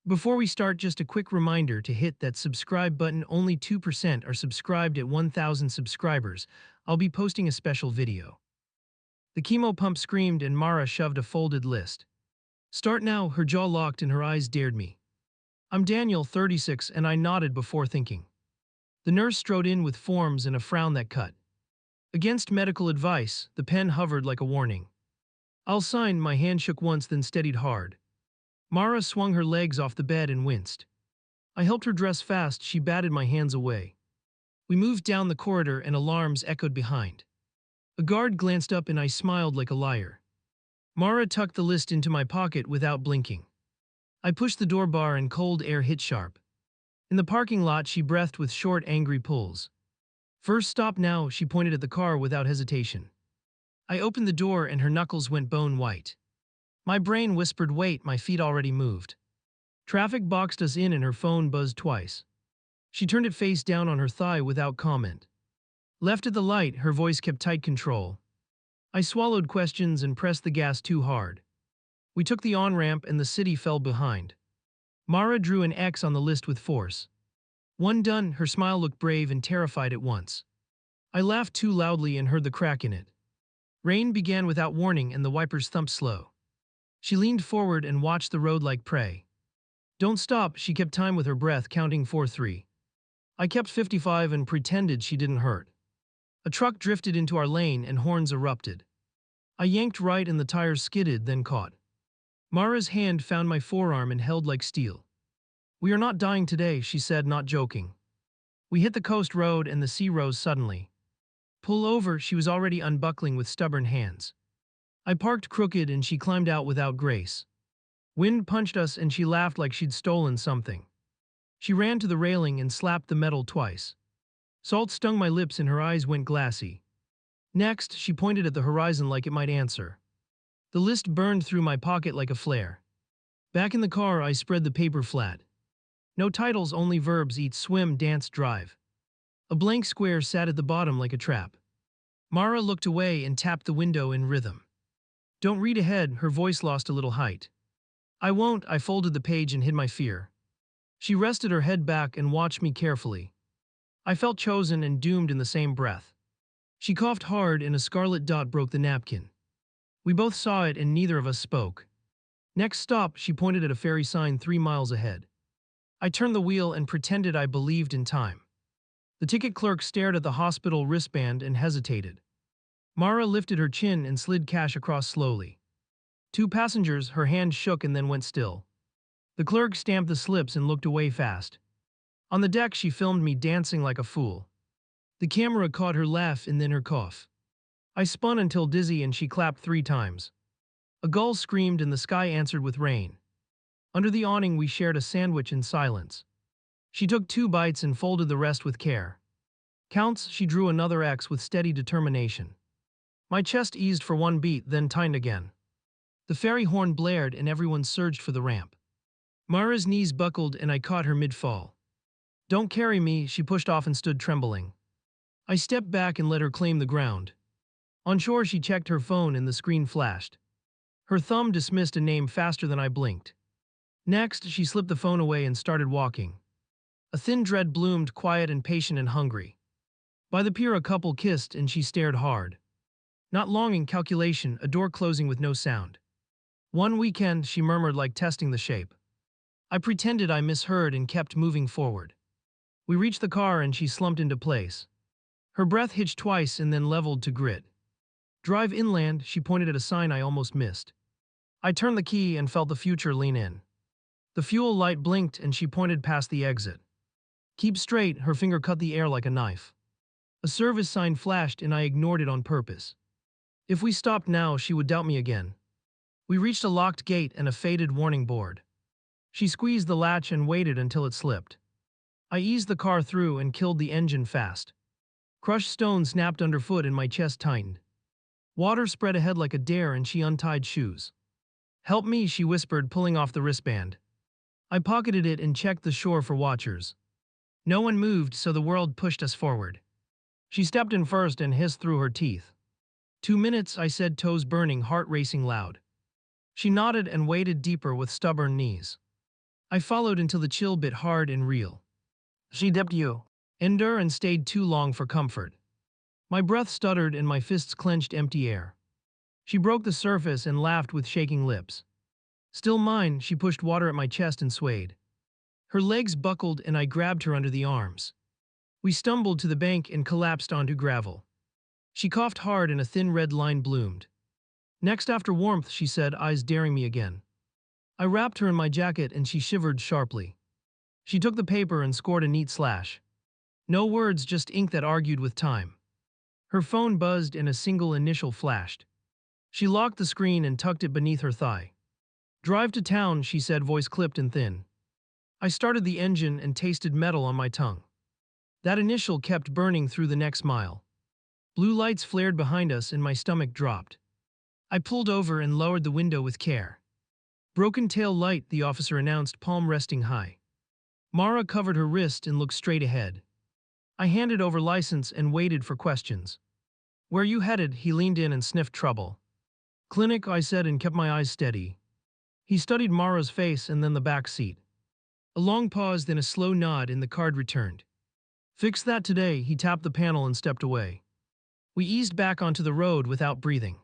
Before we start, just a quick reminder to hit that subscribe button. Only 2% are subscribed at 1,000 subscribers. I'll be posting a special video. The chemo pump screamed and Mara shoved a folded list. Start now, her jaw locked and her eyes dared me. I'm Daniel, 36, and I nodded before thinking. The nurse strode in with forms and a frown that cut. Against medical advice, the pen hovered like a warning. I'll sign. My hand shook once, then steadied hard. Mara swung her legs off the bed and winced. I helped her dress fast. She batted my hands away. We moved down the corridor and alarms echoed behind. A guard glanced up and I smiled like a liar. Mara tucked the list into my pocket without blinking. I pushed the door bar and cold air hit sharp. In the parking lot, she breathed with short, angry pulls. First stop now, she pointed at the car without hesitation. I opened the door and her knuckles went bone white. My brain whispered, wait, my feet already moved. Traffic boxed us in and her phone buzzed twice. She turned it face down on her thigh without comment. Left at the light, her voice kept tight control. I swallowed questions and pressed the gas too hard. We took the on-ramp and the city fell behind. Mara drew an X on the list with force. One done, her smile looked brave and terrified at once. I laughed too loudly and heard the crack in it. Rain began without warning and the wipers thumped slow. She leaned forward and watched the road like prey. Don't stop, she kept time with her breath, counting 4-3. I kept 55 and pretended she didn't hurt. A truck drifted into our lane and horns erupted. I yanked right and the tires skidded, then caught. Mara's hand found my forearm and held like steel. We are not dying today, she said, not joking. We hit the coast road and the sea rose suddenly. Pull over, she was already unbuckling with stubborn hands. I parked crooked and she climbed out without grace. Wind punched us and she laughed like she'd stolen something. She ran to the railing and slapped the metal twice. Salt stung my lips and her eyes went glassy. Next, she pointed at the horizon like it might answer. The list burned through my pocket like a flare. Back in the car, I spread the paper flat. No titles, only verbs: eat, swim, dance, drive. A blank square sat at the bottom like a trap. Mara looked away and tapped the window in rhythm. Don't read ahead, her voice lost a little height. I won't, I folded the page and hid my fear. She rested her head back and watched me carefully. I felt chosen and doomed in the same breath. She coughed hard and a scarlet dot broke the napkin. We both saw it and neither of us spoke. Next stop, she pointed at a ferry sign 3 miles ahead. I turned the wheel and pretended I believed in time. The ticket clerk stared at the hospital wristband and hesitated. Mara lifted her chin and slid cash across slowly. 2 passengers, her hand shook and then went still. The clerk stamped the slips and looked away fast. On the deck, she filmed me dancing like a fool. The camera caught her laugh and then her cough. I spun until dizzy and she clapped 3 times. A gull screamed and the sky answered with rain. Under the awning, we shared a sandwich in silence. She took 2 bites and folded the rest with care. Counts, she drew another X with steady determination. My chest eased for 1 beat, then tightened again. The ferry horn blared and everyone surged for the ramp. Mara's knees buckled and I caught her mid-fall. Don't carry me, she pushed off and stood trembling. I stepped back and let her claim the ground. On shore, she checked her phone and the screen flashed. Her thumb dismissed a name faster than I blinked. Next, she slipped the phone away and started walking. A thin dread bloomed, quiet and patient and hungry. By the pier, a couple kissed and she stared hard. Not long in calculation, a door closing with no sound. One weekend, she murmured like testing the shape. I pretended I misheard and kept moving forward. We reached the car and she slumped into place. Her breath hitched twice and then leveled to grit. Drive inland, she pointed at a sign I almost missed. I turned the key and felt the future lean in. The fuel light blinked and she pointed past the exit. Keep straight, her finger cut the air like a knife. A service sign flashed and I ignored it on purpose. If we stopped now, she would doubt me again. We reached a locked gate and a faded warning board. She squeezed the latch and waited until it slipped. I eased the car through and killed the engine fast. Crushed stone snapped underfoot and my chest tightened. Water spread ahead like a dare and she untied shoes. Help me, she whispered, pulling off the wristband. I pocketed it and checked the shore for watchers. No one moved, so the world pushed us forward. She stepped in first and hissed through her teeth. 2 minutes, I said, toes burning, heart racing loud. She nodded and waded deeper with stubborn knees. I followed until the chill bit hard and real. She dipped you. Endure and stayed too long for comfort. My breath stuttered and my fists clenched empty air. She broke the surface and laughed with shaking lips. Still mine, she pushed water at my chest and swayed. Her legs buckled and I grabbed her under the arms. We stumbled to the bank and collapsed onto gravel. She coughed hard and a thin red line bloomed. Next after warmth, she said, eyes daring me again. I wrapped her in my jacket and she shivered sharply. She took the paper and scored a neat slash. No words, just ink that argued with time. Her phone buzzed and a single initial flashed. She locked the screen and tucked it beneath her thigh. Drive to town, she said, voice clipped and thin. I started the engine and tasted metal on my tongue. That initial kept burning through the next mile. Blue lights flared behind us and my stomach dropped. I pulled over and lowered the window with care. Broken tail light, the officer announced, palm resting high. Mara covered her wrist and looked straight ahead. I handed over license and waited for questions. Where you headed? He leaned in and sniffed trouble. Clinic, I said and kept my eyes steady. He studied Mara's face and then the back seat. A long pause, then a slow nod, and the card returned. Fix that today, he tapped the panel and stepped away. We eased back onto the road without breathing.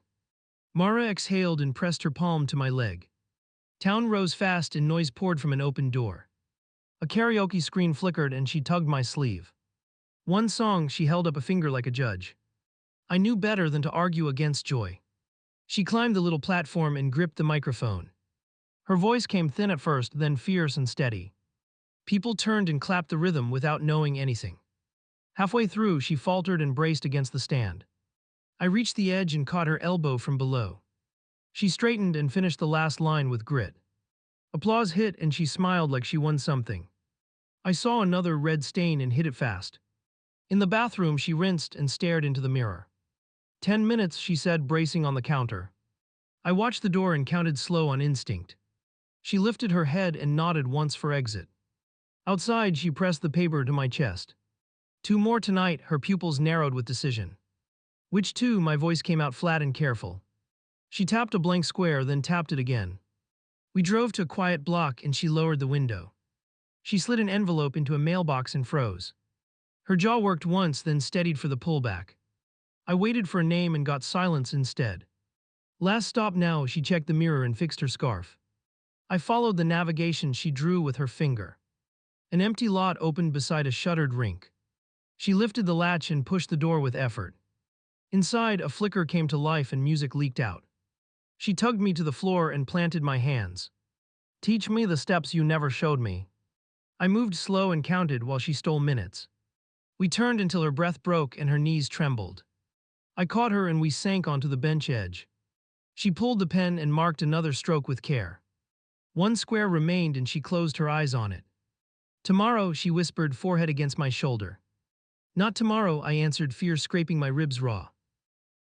Mara exhaled and pressed her palm to my leg. Town rose fast and noise poured from an open door. A karaoke screen flickered and she tugged my sleeve. One song, she held up a finger like a judge. I knew better than to argue against joy. She climbed the little platform and gripped the microphone. Her voice came thin at first, then fierce and steady. People turned and clapped the rhythm without knowing anything. Halfway through, she faltered and braced against the stand. I reached the edge and caught her elbow from below. She straightened and finished the last line with grit. Applause hit and she smiled like she won something. I saw another red stain and hid it fast. In the bathroom, she rinsed and stared into the mirror. 10 minutes, she said, bracing on the counter. I watched the door and counted slow on instinct. She lifted her head and nodded once for exit. Outside, she pressed the paper to my chest. 2 more tonight, her pupils narrowed with decision. Which 2? My voice came out flat and careful. She tapped a blank square, then tapped it again. We drove to a quiet block and she lowered the window. She slid an envelope into a mailbox and froze. Her jaw worked once, then steadied for the pullback. I waited for a name and got silence instead. Last stop now, she checked the mirror and fixed her scarf. I followed the navigation she drew with her finger. An empty lot opened beside a shuttered rink. She lifted the latch and pushed the door with effort. Inside, a flicker came to life and music leaked out. She tugged me to the floor and planted my hands. Teach me the steps you never showed me. I moved slow and counted while she stole minutes. We turned until her breath broke and her knees trembled. I caught her and we sank onto the bench edge. She pulled the pen and marked another stroke with care. 1 square remained and she closed her eyes on it. Tomorrow, she whispered, forehead against my shoulder. Not tomorrow, I answered, fear scraping my ribs raw.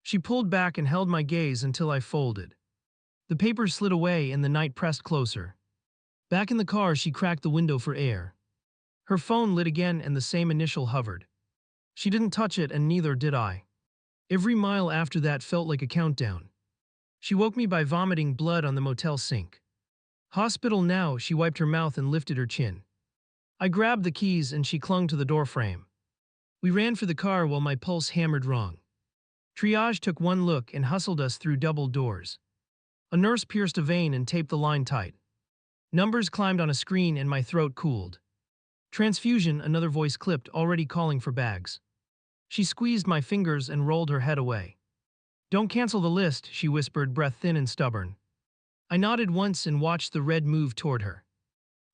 She pulled back and held my gaze until I folded. The paper slid away and the night pressed closer. Back in the car, she cracked the window for air. Her phone lit again and the same initial hovered. She didn't touch it and neither did I. Every mile after that felt like a countdown. She woke me by vomiting blood on the motel sink. Hospital now, she wiped her mouth and lifted her chin. I grabbed the keys and she clung to the doorframe. We ran for the car while my pulse hammered wrong. Triage took one look and hustled us through double doors. A nurse pierced a vein and taped the line tight. Numbers climbed on a screen and my throat cooled. Transfusion, another voice clipped, already calling for bags. She squeezed my fingers and rolled her head away. Don't cancel the list, she whispered, breath thin and stubborn. I nodded once and watched the red move toward her.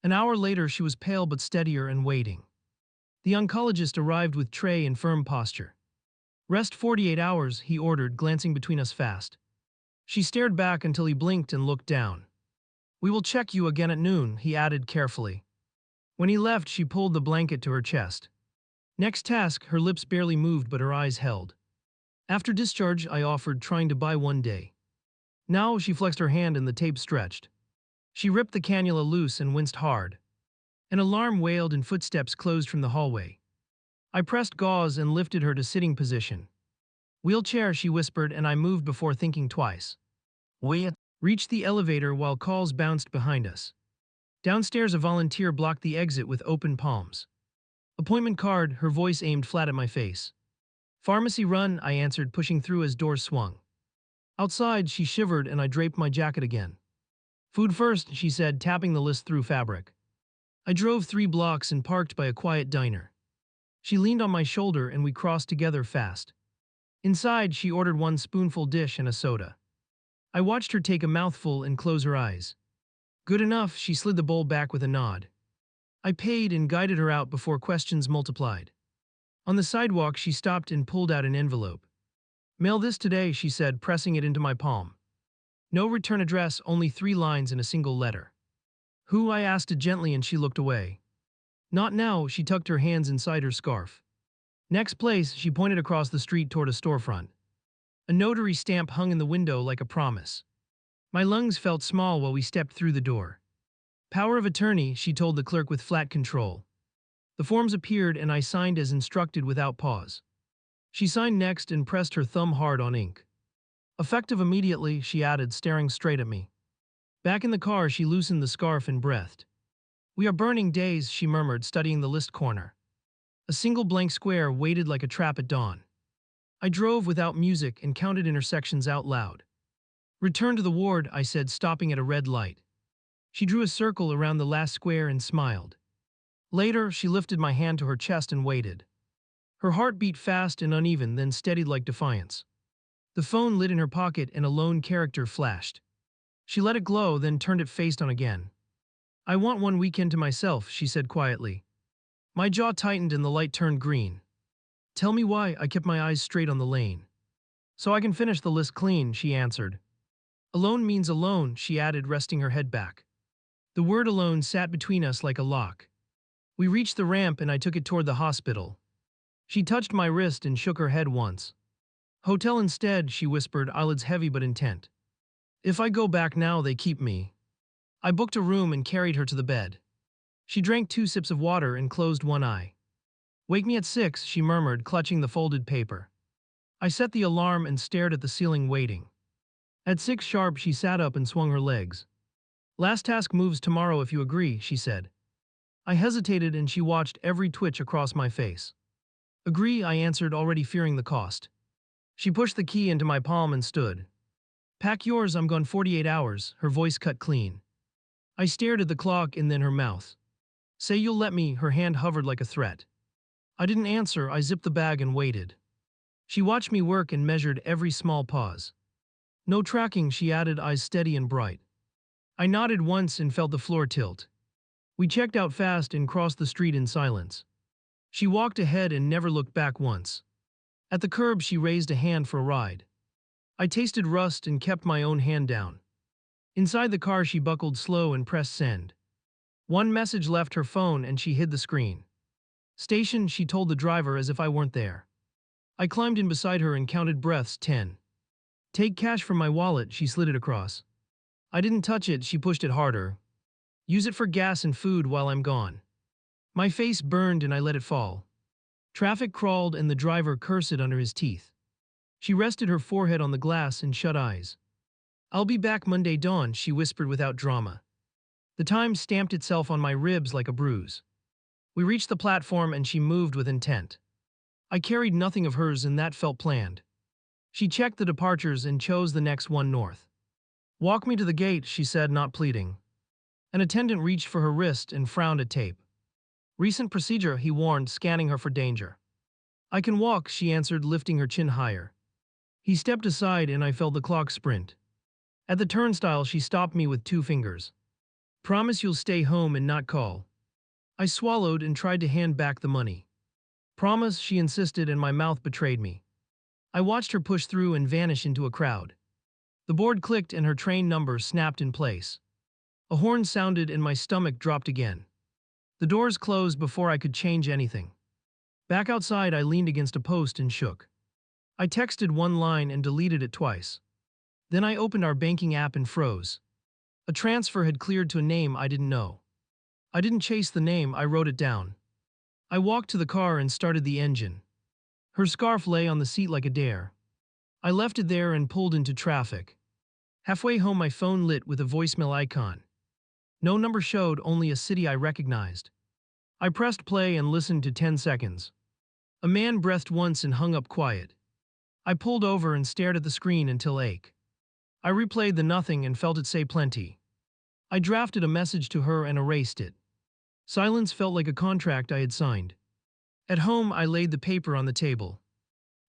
An hour later, she was pale but steadier and waiting. The oncologist arrived with tray and firm posture. Rest 48 hours, he ordered, glancing between us fast. She stared back until he blinked and looked down. We will check you again at noon, he added carefully. When he left, she pulled the blanket to her chest. Next task, her lips barely moved but her eyes held. After discharge, I offered, trying to buy 1 day. Now she flexed her hand and the tape stretched. She ripped the cannula loose and winced hard. An alarm wailed and footsteps closed from the hallway. I pressed gauze and lifted her to sitting position. Wheelchair, she whispered, and I moved before thinking twice. We reached the elevator while calls bounced behind us. Downstairs, a volunteer blocked the exit with open palms. Appointment card, her voice aimed flat at my face. Pharmacy run, I answered, pushing through as doors swung. Outside, she shivered and I draped my jacket again. Food first, she said, tapping the list through fabric. I drove 3 blocks and parked by a quiet diner. She leaned on my shoulder and we crossed together fast. Inside, she ordered 1 spoonful dish and a soda. I watched her take a mouthful and close her eyes. Good enough, she slid the bowl back with a nod. I paid and guided her out before questions multiplied. On the sidewalk, she stopped and pulled out an envelope. Mail this today, she said, pressing it into my palm. No return address, only 3 lines in a single letter. Who? I asked it gently and she looked away. Not now, she tucked her hands inside her scarf. Next place, she pointed across the street toward a storefront. A notary stamp hung in the window like a promise. My lungs felt small while we stepped through the door. Power of attorney, she told the clerk with flat control. The forms appeared and I signed as instructed without pause. She signed next and pressed her thumb hard on ink. Effective immediately, she added, staring straight at me. Back in the car, she loosened the scarf and breathed. We are burning days, she murmured, studying the list corner. A single blank square waited like a trap at dawn. I drove without music and counted intersections out loud. Return to the ward, I said, stopping at a red light. She drew a circle around the last square and smiled. Later, she lifted my hand to her chest and waited. Her heart beat fast and uneven, then steadied like defiance. The phone lit in her pocket and a lone character flashed. She let it glow, then turned it face on again. I want 1 weekend to myself, she said quietly. My jaw tightened and the light turned green. Tell me why, I kept my eyes straight on the lane. So I can finish the list clean, she answered. Alone means alone, she added, resting her head back. The word alone sat between us like a lock. We reached the ramp and I took it toward the hospital. She touched my wrist and shook her head once. Hotel instead, she whispered, eyelids heavy but intent. If I go back now, they keep me. I booked a room and carried her to the bed. She drank 2 sips of water and closed one eye. Wake me at 6, she murmured, clutching the folded paper. I set the alarm and stared at the ceiling, waiting. At 6 sharp, she sat up and swung her legs. Last task moves tomorrow if you agree, she said. I hesitated and she watched every twitch across my face. Agree, I answered, already fearing the cost. She pushed the key into my palm and stood. Pack yours, I'm gone 48 hours, her voice cut clean. I stared at the clock and then her mouth. Say you'll let me, her hand hovered like a threat. I didn't answer, I zipped the bag and waited. She watched me work and measured every small pause. No tracking, she added, eyes steady and bright. I nodded once and felt the floor tilt. We checked out fast and crossed the street in silence. She walked ahead and never looked back once. At the curb, she raised a hand for a ride. I tasted rust and kept my own hand down. Inside the car, she buckled slow and pressed send. 1 message left her phone and she hid the screen. Station, she told the driver as if I weren't there. I climbed in beside her and counted breaths, 10. Take cash from my wallet, she slid it across. I didn't touch it, she pushed it harder. Use it for gas and food while I'm gone. My face burned and I let it fall. Traffic crawled and the driver cursed under his teeth. She rested her forehead on the glass and shut eyes. I'll be back Monday dawn, she whispered without drama. The time stamped itself on my ribs like a bruise. We reached the platform and she moved with intent. I carried nothing of hers and that felt planned. She checked the departures and chose the next one north. Walk me to the gate, she said, not pleading. An attendant reached for her wrist and frowned at tape. Recent procedure, he warned, scanning her for danger. I can walk, she answered, lifting her chin higher. He stepped aside and I felt the clock sprint. At the turnstile, she stopped me with 2 fingers. Promise you'll stay home and not call. I swallowed and tried to hand back the money. Promise, she insisted, and my mouth betrayed me. I watched her push through and vanish into a crowd. The board clicked and her train number snapped in place. A horn sounded and my stomach dropped again. The doors closed before I could change anything. Back outside, I leaned against a post and shook. I texted 1 line and deleted it twice. Then I opened our banking app and froze. A transfer had cleared to a name I didn't know. I didn't chase the name, I wrote it down. I walked to the car and started the engine. Her scarf lay on the seat like a dare. I left it there and pulled into traffic. Halfway home, my phone lit with a voicemail icon. No number showed, only a city I recognized. I pressed play and listened to 10 seconds. A man breathed once and hung up quiet. I pulled over and stared at the screen until ache. I replayed the nothing and felt it say plenty. I drafted a message to her and erased it. Silence felt like a contract I had signed. At home, I laid the paper on the table.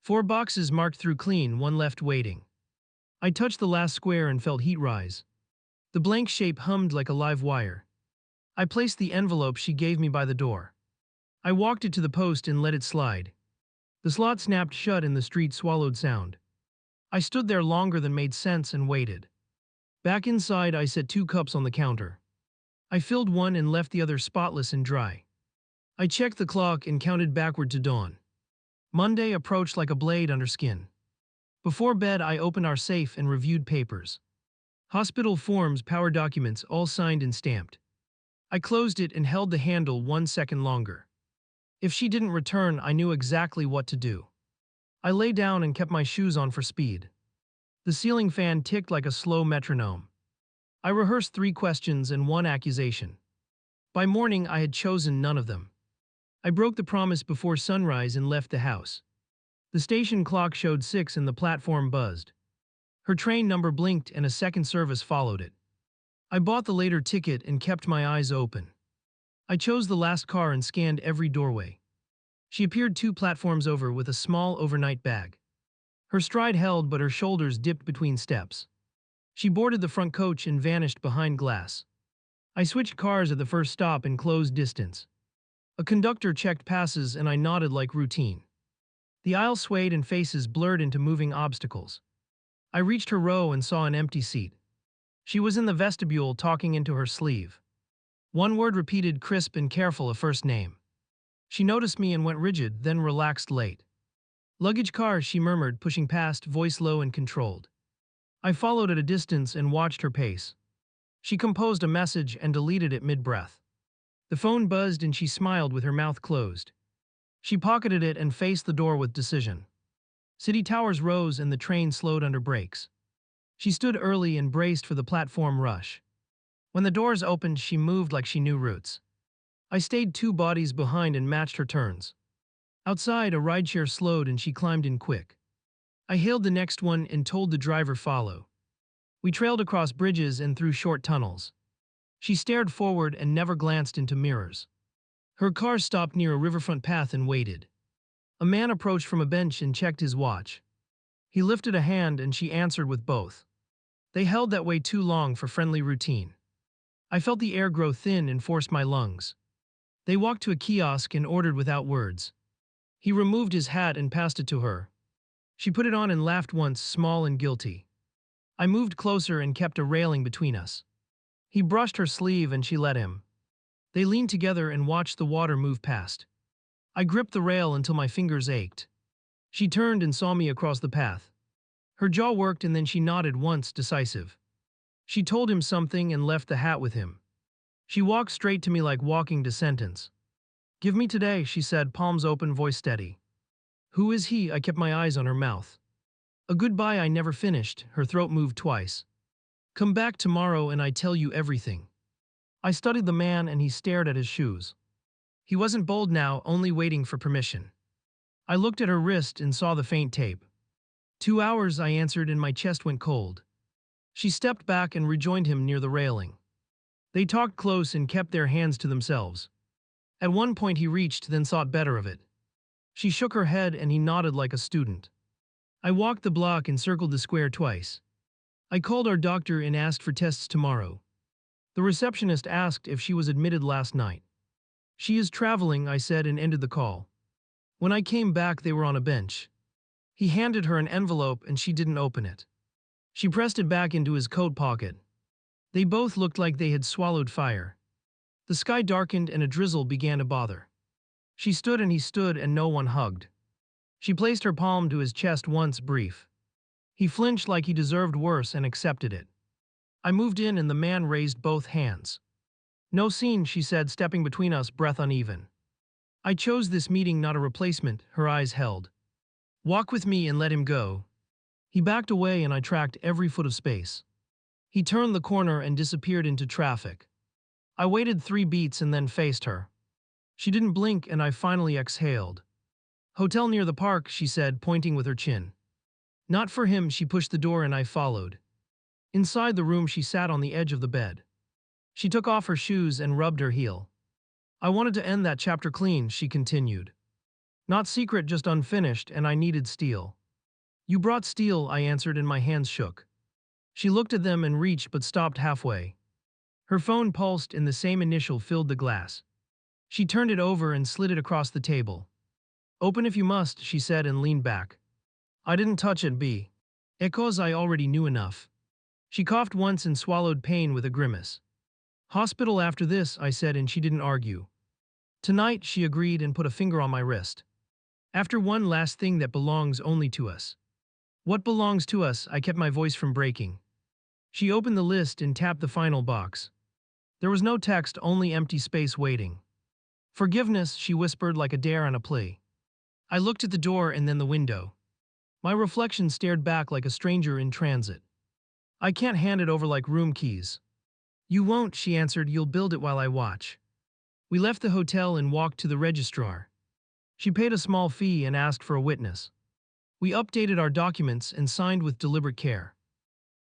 4 boxes marked through clean, one left waiting. I touched the last square and felt heat rise. The blank shape hummed like a live wire. I placed the envelope she gave me by the door. I walked it to the post and let it slide. The slot snapped shut and the street swallowed sound. I stood there longer than made sense and waited. Back inside, I set 2 cups on the counter. I filled one and left the other spotless and dry. I checked the clock and counted backward to dawn. Monday approached like a blade under skin. Before bed, I opened our safe and reviewed papers. Hospital forms, power documents, all signed and stamped. I closed it and held the handle 1 second longer. If she didn't return, I knew exactly what to do. I lay down and kept my shoes on for speed. The ceiling fan ticked like a slow metronome. I rehearsed 3 questions and 1 accusation. By morning, I had chosen none of them. I broke the promise before sunrise and left the house. The station clock showed 6 and the platform buzzed. Her train number blinked and a second service followed it. I bought the later ticket and kept my eyes open. I chose the last car and scanned every doorway. She appeared 2 platforms over with a small overnight bag. Her stride held, but her shoulders dipped between steps. She boarded the front coach and vanished behind glass. I switched cars at the first stop and closed distance. A conductor checked passes and I nodded like routine. The aisle swayed and faces blurred into moving obstacles. I reached her row and saw an empty seat. She was in the vestibule talking into her sleeve. One word repeated, crisp and careful, a first name. She noticed me and went rigid, then relaxed late. Luggage car, she murmured, pushing past, voice low and controlled. I followed at a distance and watched her pace. She composed a message and deleted it mid-breath. The phone buzzed and she smiled with her mouth closed. She pocketed it and faced the door with decision. City towers rose and the train slowed under brakes. She stood early and braced for the platform rush. When the doors opened, she moved like she knew routes. I stayed 2 bodies behind and matched her turns. Outside, a rideshare slowed and she climbed in quick. I hailed the next one and told the driver follow. We trailed across bridges and through short tunnels. She stared forward and never glanced into mirrors. Her car stopped near a riverfront path and waited. A man approached from a bench and checked his watch. He lifted a hand and she answered with both. They held that way too long for friendly routine. I felt the air grow thin and forced my lungs. They walked to a kiosk and ordered without words. He removed his hat and passed it to her. She put it on and laughed once, small and guilty. I moved closer and kept a railing between us. He brushed her sleeve and she let him. They leaned together and watched the water move past. I gripped the rail until my fingers ached. She turned and saw me across the path. Her jaw worked and then she nodded once, decisive. She told him something and left the hat with him. She walked straight to me like walking to sentence. Give me today, she said, palms open, voice steady. Who is he? I kept my eyes on her mouth. A goodbye I never finished, her throat moved twice. Come back tomorrow and I tell you everything. I studied the man and he stared at his shoes. He wasn't bold now, only waiting for permission. I looked at her wrist and saw the faint tape. 2 hours, I answered, and my chest went cold. She stepped back and rejoined him near the railing. They talked close and kept their hands to themselves. At one point he reached, then thought better of it. She shook her head and he nodded like a student. I walked the block and circled the square twice. I called our doctor and asked for tests tomorrow. The receptionist asked if she was admitted last night. She is traveling, I said, and ended the call. When I came back, they were on a bench. He handed her an envelope and she didn't open it. She pressed it back into his coat pocket. They both looked like they had swallowed fire. The sky darkened and a drizzle began to bother. She stood and he stood and no one hugged. She placed her palm to his chest once, brief. He flinched like he deserved worse and accepted it. I moved in and the man raised both hands. No scene, she said, stepping between us, breath uneven. I chose this meeting, not a replacement, her eyes held. Walk with me and let him go. He backed away and I tracked every foot of space. He turned the corner and disappeared into traffic. I waited 3 beats and then faced her. She didn't blink and I finally exhaled. Hotel near the park, she said, pointing with her chin. Not for him, she pushed the door and I followed. Inside the room, she sat on the edge of the bed. She took off her shoes and rubbed her heel. I wanted to end that chapter clean, she continued. Not secret, just unfinished, and I needed steel. You brought steel, I answered, and my hands shook. She looked at them and reached but stopped halfway. Her phone pulsed and the same initial filled the glass. She turned it over and slid it across the table. Open if you must, she said and leaned back. I didn't touch it, B. Because I already knew enough. She coughed once and swallowed pain with a grimace. Hospital after this, I said, and she didn't argue. Tonight, she agreed and put a finger on my wrist. After one last thing that belongs only to us. What belongs to us? I kept my voice from breaking. She opened the list and tapped the final box. There was no text, only empty space waiting. Forgiveness, she whispered like a dare and a plea. I looked at the door and then the window. My reflection stared back like a stranger in transit. I can't hand it over like room keys. You won't, she answered, you'll build it while I watch. We left the hotel and walked to the registrar. She paid a small fee and asked for a witness. We updated our documents and signed with deliberate care.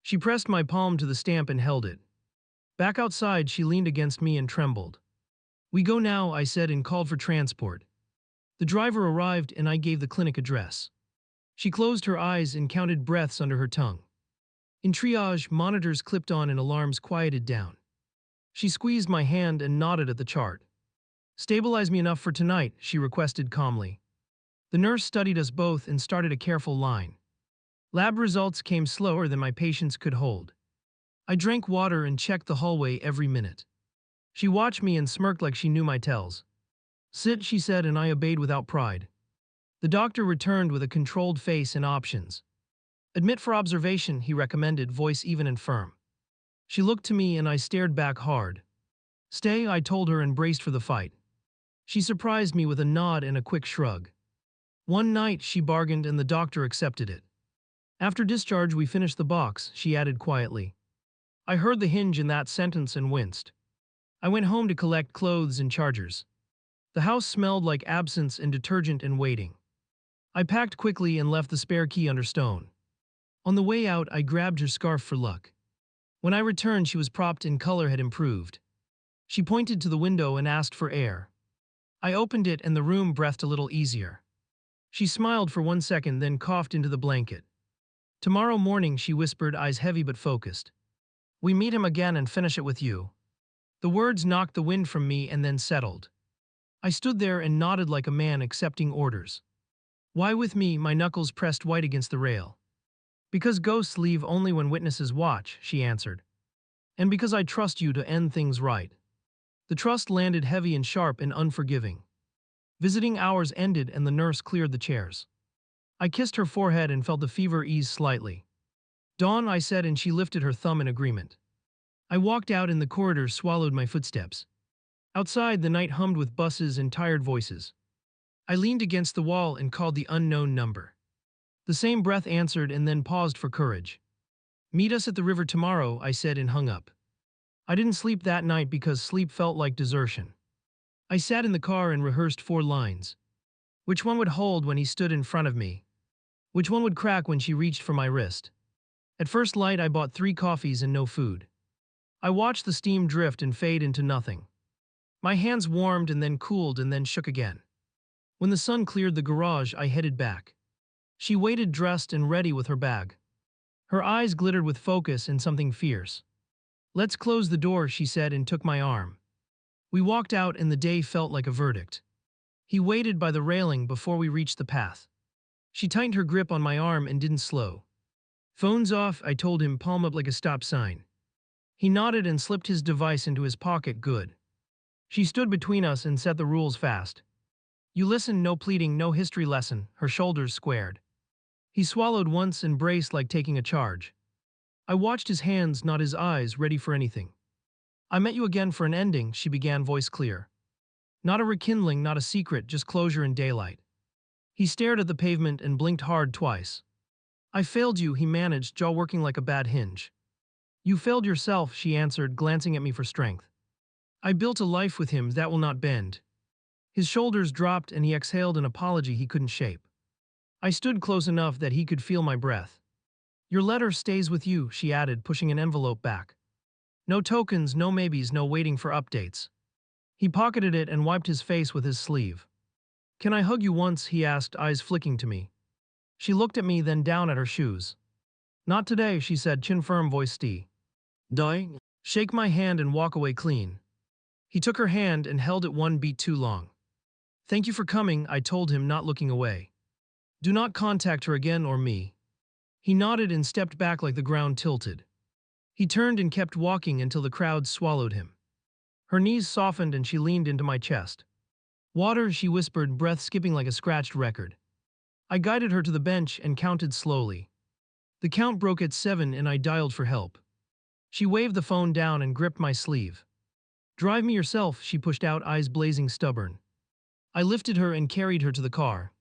She pressed my palm to the stamp and held it. Back outside, she leaned against me and trembled. We go now, I said, and called for transport. The driver arrived and I gave the clinic address. She closed her eyes and counted breaths under her tongue. In triage, monitors clipped on and alarms quieted down. She squeezed my hand and nodded at the chart. Stabilize me enough for tonight, she requested calmly. The nurse studied us both and started a careful line. Lab results came slower than my patience could hold. I drank water and checked the hallway every minute. She watched me and smirked like she knew my tells. Sit, she said, and I obeyed without pride. The doctor returned with a controlled face and options. Admit for observation, he recommended, voice even and firm. She looked to me and I stared back hard. Stay, I told her and braced for the fight. She surprised me with a nod and a quick shrug. One night, she bargained, and the doctor accepted it. After discharge, we finished the box, she added quietly. I heard the hinge in that sentence and winced. I went home to collect clothes and chargers. The house smelled like absence and detergent and waiting. I packed quickly and left the spare key under stone. On the way out, I grabbed her scarf for luck. When I returned, she was propped and color had improved. She pointed to the window and asked for air. I opened it and the room breathed a little easier. She smiled for 1 second, then coughed into the blanket. Tomorrow morning, she whispered, eyes heavy but focused. We meet him again and finish it with you. The words knocked the wind from me and then settled. I stood there and nodded like a man accepting orders. Why with me? My knuckles pressed white against the rail. Because ghosts leave only when witnesses watch, she answered. And because I trust you to end things right. The trust landed heavy and sharp and unforgiving. Visiting hours ended and the nurse cleared the chairs. I kissed her forehead and felt the fever ease slightly. Dawn, I said, and she lifted her thumb in agreement. I walked out in the corridor, swallowed my footsteps. Outside, the night hummed with buses and tired voices. I leaned against the wall and called the unknown number. The same breath answered and then paused for courage. Meet us at the river tomorrow, I said and hung up. I didn't sleep that night because sleep felt like desertion. I sat in the car and rehearsed 4 lines. Which one would hold when he stood in front of me? Which one would crack when she reached for my wrist? At first light, I bought 3 coffees and no food. I watched the steam drift and fade into nothing. My hands warmed and then cooled and then shook again. When the sun cleared the garage, I headed back. She waited, dressed and ready with her bag. Her eyes glittered with focus and something fierce. Let's close the door, she said and took my arm. We walked out and the day felt like a verdict. He waited by the railing before we reached the path. She tightened her grip on my arm and didn't slow. Phone's off, I told him, palm up like a stop sign. He nodded and slipped his device into his pocket. Good. She stood between us and set the rules fast. You listen, no pleading, no history lesson, her shoulders squared. He swallowed once and braced like taking a charge. I watched his hands, not his eyes, ready for anything. I met you again for an ending, she began, voice clear. Not a rekindling, not a secret, just closure and daylight. He stared at the pavement and blinked hard twice. I failed you, he managed, jaw working like a bad hinge. You failed yourself, she answered, glancing at me for strength. I built a life with him that will not bend. His shoulders dropped and he exhaled an apology he couldn't shape. I stood close enough that he could feel my breath. Your letter stays with you, she added, pushing an envelope back. No tokens, no maybes, no waiting for updates. He pocketed it and wiped his face with his sleeve. Can I hug you once? He asked, eyes flicking to me. She looked at me, then down at her shoes. Not today, she said, chin firm, voice steady. Dying? Shake my hand and walk away clean. He took her hand and held it one beat too long. Thank you for coming, I told him, not looking away. Do not contact her again or me. He nodded and stepped back like the ground tilted. He turned and kept walking until the crowd swallowed him. Her knees softened and she leaned into my chest. Water, she whispered, breath skipping like a scratched record. I guided her to the bench and counted slowly. The count broke at 7 and I dialed for help. She waved the phone down and gripped my sleeve. Drive me yourself, she pushed out, eyes blazing stubborn. I lifted her and carried her to the car.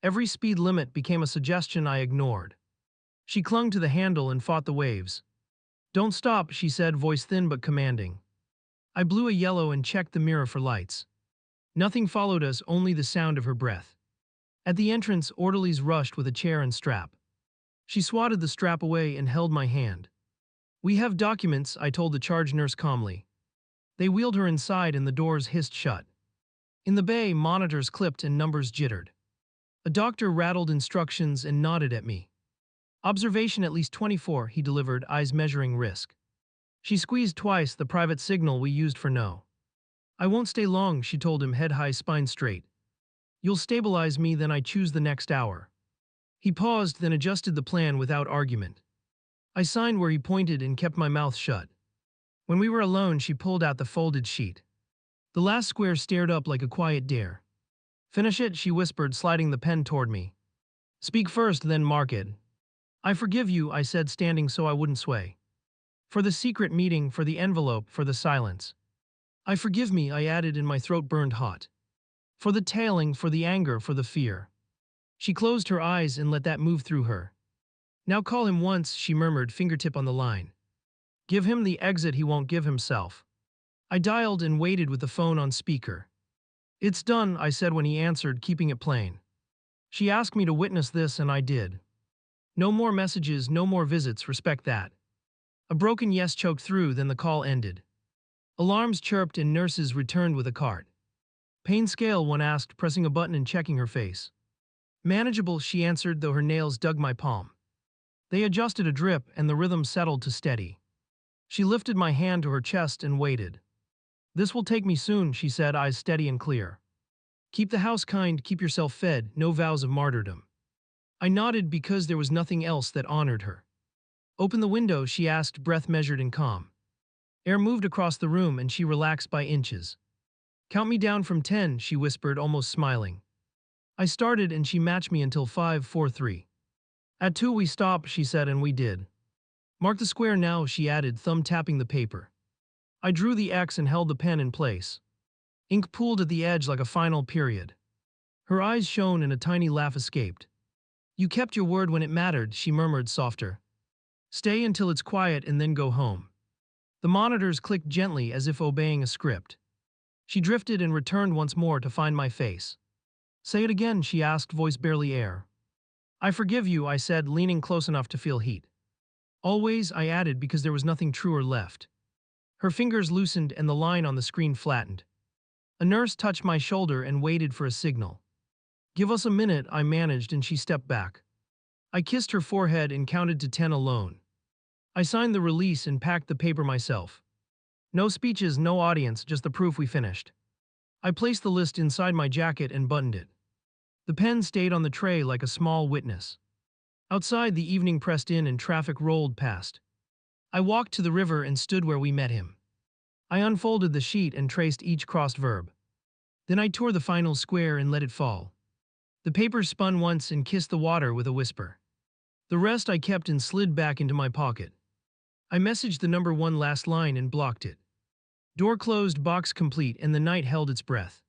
Every speed limit became a suggestion I ignored. She clung to the handle and fought the waves. Don't stop, she said, voice thin but commanding. I blew a yellow and checked the mirror for lights. Nothing followed us, only the sound of her breath. At the entrance, orderlies rushed with a chair and strap. She swatted the strap away and held my hand. We have documents, I told the charge nurse calmly. They wheeled her inside and the doors hissed shut. In the bay, monitors clipped and numbers jittered. A doctor rattled instructions and nodded at me. Observation at least 24, he delivered, eyes measuring risk. She squeezed twice, the private signal we used for no. I won't stay long, she told him, head high, spine straight. You'll stabilize me, then I choose the next hour. He paused, then adjusted the plan without argument. I signed where he pointed and kept my mouth shut. When we were alone, she pulled out the folded sheet. The last square stared up like a quiet dare. Finish it, she whispered, sliding the pen toward me. Speak first, then mark it. I forgive you, I said, standing so I wouldn't sway. For the secret meeting, for the envelope, for the silence. I forgive me, I added, and my throat burned hot. For the tailing, for the anger, for the fear. She closed her eyes and let that move through her. Now call him once, she murmured, fingertip on the line. Give him the exit he won't give himself. I dialed and waited with the phone on speaker. It's done, I said when he answered, keeping it plain. She asked me to witness this and I did. No more messages, no more visits, respect that. A broken yes choked through, then the call ended. Alarms chirped and nurses returned with a cart. Pain scale, one asked, pressing a button and checking her face. Manageable, she answered, though her nails dug my palm. They adjusted a drip and the rhythm settled to steady. She lifted my hand to her chest and waited. This will take me soon, she said, eyes steady and clear. Keep the house kind, keep yourself fed, no vows of martyrdom. I nodded because there was nothing else that honored her. Open the window, she asked, breath measured and calm. Air moved across the room and she relaxed by inches. Count me down from 10, she whispered, almost smiling. I started and she matched me until 5, 4, 3. At 2 we stop, she said, and we did. Mark the square now, she added, thumb tapping the paper. I drew the X and held the pen in place. Ink pooled at the edge like a final period. Her eyes shone and a tiny laugh escaped. You kept your word when it mattered, she murmured softer. Stay until it's quiet and then go home. The monitors clicked gently as if obeying a script. She drifted and returned once more to find my face. Say it again, she asked, voice barely air. I forgive you, I said, leaning close enough to feel heat. Always, I added, because there was nothing truer left. Her fingers loosened and the line on the screen flattened. A nurse touched my shoulder and waited for a signal. Give us a minute, I managed, and she stepped back. I kissed her forehead and counted to 10 alone. I signed the release and packed the paper myself. No speeches, no audience, just the proof we finished. I placed the list inside my jacket and buttoned it. The pen stayed on the tray like a small witness. Outside, the evening pressed in and traffic rolled past. I walked to the river and stood where we met him. I unfolded the sheet and traced each crossed verb. Then I tore the final square and let it fall. The paper spun once and kissed the water with a whisper. The rest I kept and slid back into my pocket. I messaged the number 1 last line and blocked it. Door closed, box complete, and the night held its breath.